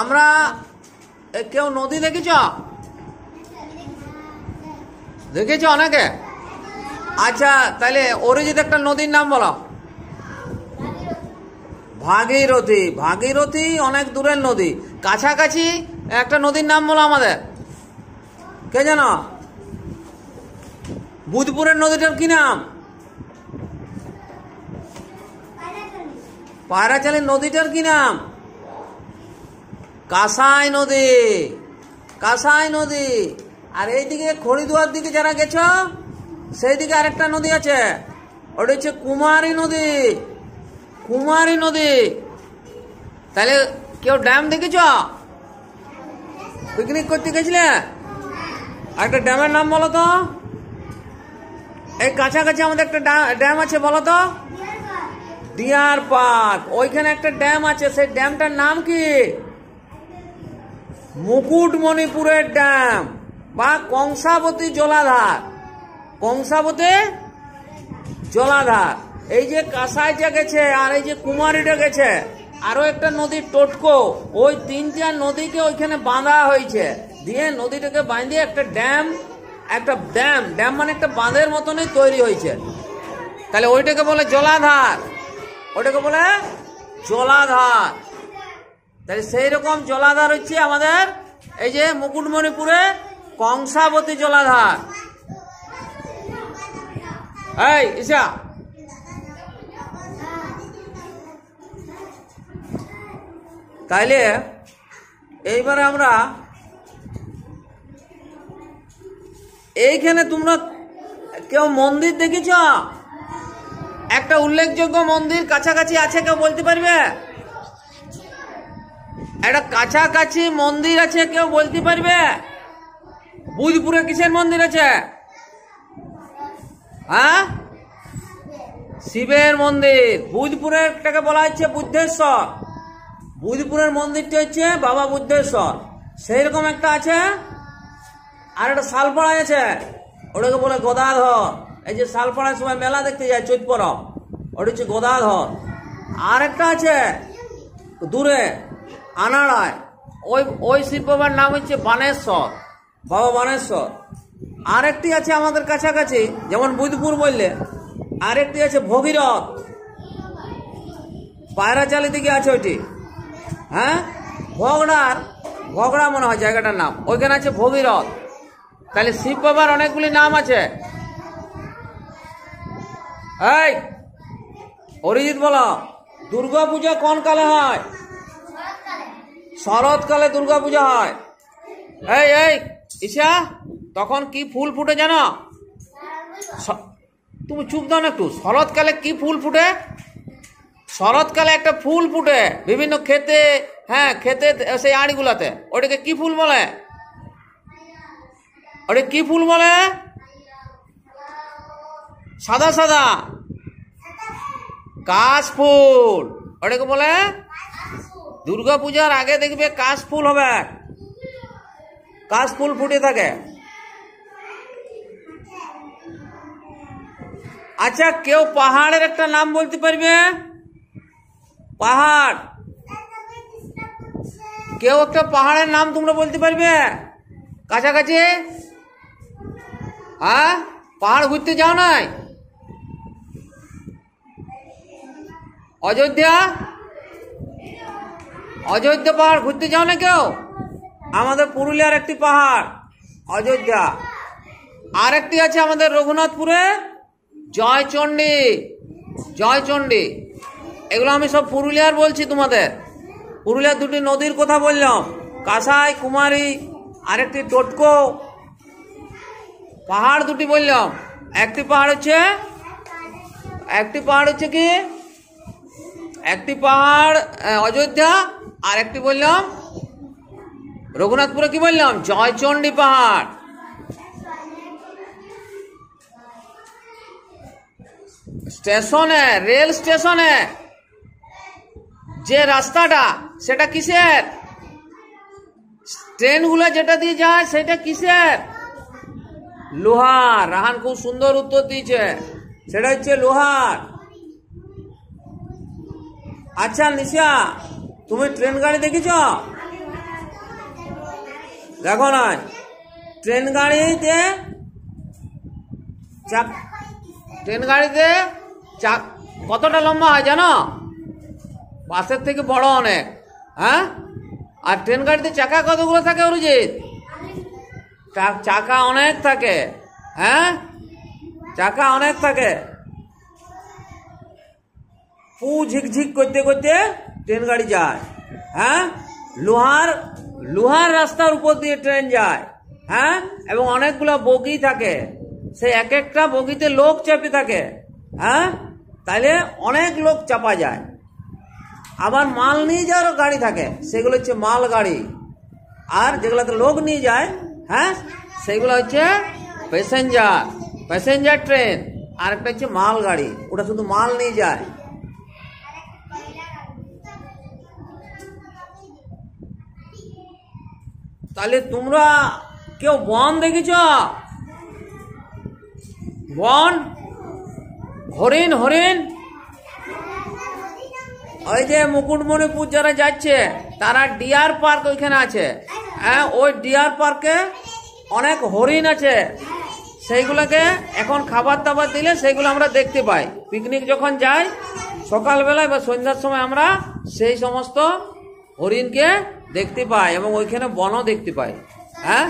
আমরা কেউ নদী দেখেছ? দেখেছ অনেকে? আচ্ছা, তাহলে অরিজিৎ একটা নদীর নাম বলো। ভাগীরথী। ভাগীরথী অনেক দূরের নদী। কাছাকাছি একটা নদীর নাম বলো আমাদের, কে জানো? বুধপুরের নদীটার কি নাম? পায়রাচালির নদীটার কি নাম? কাঁসাই নদী। কাঁসাই নদী। আর এইদিকে খড়িদুয়ার দিকে যারা গেছ, সেই দিকে আরেকটা নদী আছে, ওটা হচ্ছে কুমারী নদী। কুমারী নদী। তাহলে কেউ ড্যাম দেখেছ? পিকনিক করতে গেছিলে? একটা ড্যামের নাম বলো তো। এই কাছাকাছি আমাদের একটা ড্যাম আছে, বলো তো। Deer park. ওইখানে একটা ড্যাম আছে, সেই ড্যামটার নাম কি? মুকুটমণিপুরের ড্যাম বা কংসাবতী জলাধার। কংসাবতী জলাধার। এই যে কাঁসাইটা গেছে আর এই যে কুমারীটা গেছে, আরো একটা নদীর টোটকো, ওই তিনটা নদীকে ওইখানে বাঁধা হয়েছে, দিয়ে নদীটাকে বাঁধিয়ে একটা ড্যাম, একটা ড্যাম, ড্যাম মানে একটা বাঁধের মতনই তৈরি হয়েছে। তাহলে ওইটাকে বলে জলাধার। ওটাকে বলে জলাধার। তাহলে সেই রকম জলাধার হচ্ছে আমাদের এই যে মুকুটমণিপুরে কংসাবতী জলাধার। এই ঈশা, তাইলে এইবারে আমরা এইখানে, তোমরা কেউ মন্দির দেখেছ? একটা উল্লেখযোগ্য মন্দির কাছাকাছি আছে, কেউ বলতে পারবে? একটা কাছাকাছি মন্দির আছে, কেউ বলতে পারবে? বুধপুরে কিসের মন্দির আছে? হ্যাঁ, শিবের মন্দির। বুধপুরেরটাকে বলা হচ্ছে বুদ্ধেশ্বর। বুধপুরের মন্দিরটা হচ্ছে বাবা বুদ্ধেশ্বর। সেই রকম একটা আছে। আর একটা শালপাড়ায় আছে, ওটাকে বলে গদাধর। এই যে শালপাড়ায় সবাই মেলা দেখতে যায় চৈত পরব, ওটা হচ্ছে গদাধর। আর একটা আছে দূরে আনাড়ায়, ওই শিব বাবার নাম হচ্ছে বানেশ্বর, বাবা বানেশ্বর। আরেকটি আছে আমাদের কাছাকাছি, যেমন বুধপুর বললে, আরেকটি আছে ভগীরথ, পায়রাচালি দিকে আছে ওইটি। হ্যাঁ, ভগড়া মনে হয় জায়গাটার নাম, ওইখানে আছে ভগীরথ। তাহলে শিব বাবার অনেকগুলি নাম আছে। এই অরিজিৎ বলো, দুর্গা পূজা কোন কালে হয়? শরৎকালে দুর্গা পূজা হয়। এই ঈশা, তখন কি ফুল ফুটে জানো? তুমি চুপ দাও না একটু। শরৎকালে কি ফুল ফুটে? শরৎকালে একটা ফুল ফুটে বিভিন্ন ক্ষেতে। হ্যাঁ, ক্ষেতে সেই আড়িগুলাতে। ওটাকে কি ফুল বলে? ওটা কি ফুল বলে? সাদা সাদা কাশ ফুল, ওটাকে বলে। দুর্গা পূজার আগে দেখবে কাশ ফুল হবে, কাশ ফুল ফুটে থাকে। আচ্ছা, কেউ পাহাড়ের একটা নাম বলতে পারবে? পাহাড়, কেউ একটা পাহাড়ের নাম তোমরা বলতে পারবে কাছাকাছি? হ্যাঁ, পাহাড় ঘুরতে যাও নাই? অযোধ্যা, অযোধ্যা পাহাড় ঘুরতে যাও না কেউ? আমাদের পুরুলিয়ার একটি পাহাড় অযোধ্যা। আর একটি আছে আমাদের রঘুনাথপুরে জয়চণ্ডী। জয়চণ্ডী, এগুলো আমি সব পুরুলিয়ার বলছি তোমাদের। পুরুলিয়ার দুটি নদীর কথা বললাম, কাঁসাই, কুমারী, আরেকটি টোটকো। পাহাড় দুটি বললাম। একটি পাহাড় হচ্ছে কি, একটি পাহাড় অযোধ্যা, আর একটি বললাম রঘুনাথপুরে কি বললাম, জয়চণ্ডী পাহাড়। স্টেশনে, রেল স্টেশনে যে রাস্তাটা, সেটা কিসের? ট্রেনগুলো যেটা দিয়ে যায় সেটা কিসের? লোহার। রাহান খুব সুন্দর উত্তর দিয়েছে, সেটা হচ্ছে লোহার। আচ্ছা নিশা, তুমি ট্রেন গাড়ি দেখেছ? দেখো না, ট্রেন গাড়িতে কতটা লম্বা হয় জানো? বাসের থেকে বড় অনেক। হ্যাঁ, আর ট্রেন গাড়িতে চাকা কতগুলো থাকে অরিজিৎ? চাকা অনেক থাকে। হ্যাঁ, চাকা অনেক থাকে। পু ঝিকঝিক করতে করতে ট্রেন গাড়ি যায়। হ্যাঁ, লোহার রাস্তার উপর দিয়ে ট্রেন যায়। হ্যাঁ, এবং অনেকগুলো বগি থাকে, সেই এক একটা বগিতে লোক চেপে থাকে। হ্যাঁ, তাইলে অনেক লোক চাপা যায়। আবার মাল নিয়ে যাওয়ারও গাড়ি থাকে, সেগুলো হচ্ছে মাল গাড়ি। আর যেগুলোতে লোক নিয়ে যায়, হ্যাঁ, সেগুলো হচ্ছে প্যাসেঞ্জার ট্রেন। আর একটা হচ্ছে মাল গাড়ি, ওটা শুধু মাল নিয়ে যায়। তাহলে তোমরা কেউ বন দেখেছ? বন, হরিণ ওই যে মুকুটমণিপুর যারা যাচ্ছে তারা ডিয়ার পার্ক ওইখানে আছে। হ্যাঁ, ওই ডিয়ার পার্কে অনেক হরিণ আছে। সেইগুলোকে এখন খাবার দাবার দিলে সেইগুলো আমরা দেখতে পাই। পিকনিক যখন যাই সকালবেলায় বা সন্ধ্যার সময় আমরা সেই সমস্ত হরিণকে দেখতে পাই এবং ওইখানে বনও দেখতে পাই। হ্যাঁ।